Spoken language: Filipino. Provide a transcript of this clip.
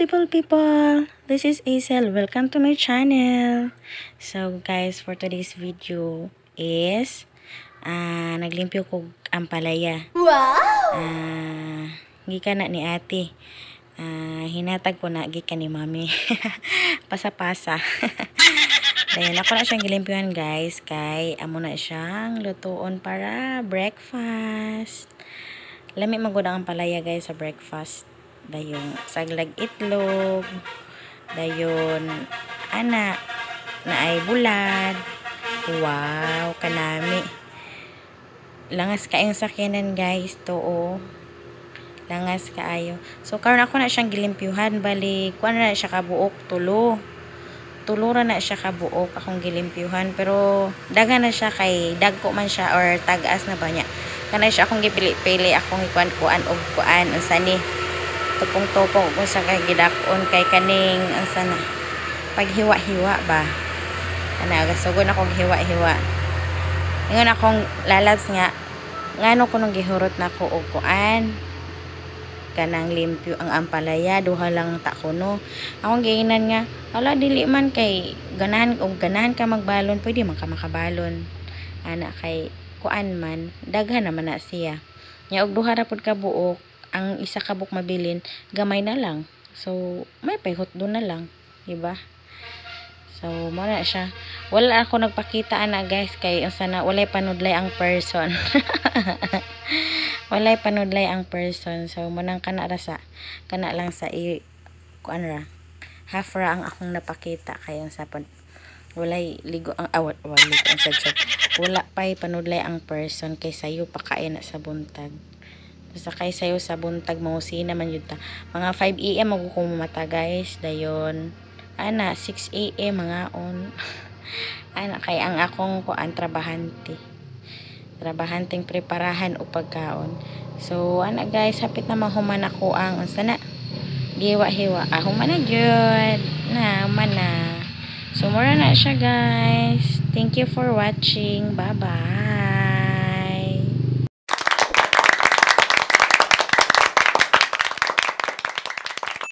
beautiful people! This is Aisel. Welcome to my channel. So guys, for today's video is naglimpyo ko ang palaya. Wow! Gikan na ni ate. Hinatag ko na gikan ni mami. Pasa-pasa. Dahil ako na siyang gilimpyuhan guys. Kay amo na siyang lutuon para breakfast. Lami magud ang palaya guys sa breakfast. Dayon saglag itlog, dayon ana na ay bulad. Wow, kanami. Langas kayong sakyanan guys to oh. Langas kaayo. So karon ako na siyang gilimpyuhan, bali kuan na siya kabuok tulo. Tulura na siya kabuok akong gilimpyuhan, pero daga na siya kay dagko man siya or tagas na ba niya. Kanay siya akong gipili-pili akong ikuan-kuan og kuan unsa ni tupong-tupong kung sa kay gidakon kay kaning unsa na paghiwa-hiwa ba ana gasugon akong hiwa-hiwa ingon akong lalabs nga ngano ko nung gihurot nako og kuan kanang limpyo ang ampalaya duha lang ta kuno akong giinan nga ala dili man kay ganahan ka magbalon pwede man ka makabalon ana kay kuan man daghan naman na siya nya og duha ra pud ka buok ang isa ka buok mabilin gamay na lang so may pahot do na lang diba so mo na siya wala ako nagpakita ana guys kay unsa na walay panudlay ang person walay panudlay ang person so manang kana lang sa kuan ra half ra ang akong napakita kay unsa pod walay ligo ang wala pay panudlay ang person kay sayo pa kay na sa buntag sa kay sayo sa buntag mausi naman yun ta mga 5 AM magkukumata guys dayon ana 6 AM mga on ana kay ang akong kuan trabahanteng preparahan o pagkaon so ana guys hapit na mahuman ako ang unsa na giwa-hiwa human na gyud na mana so mura na siya guys, thank you for watching, bye bye.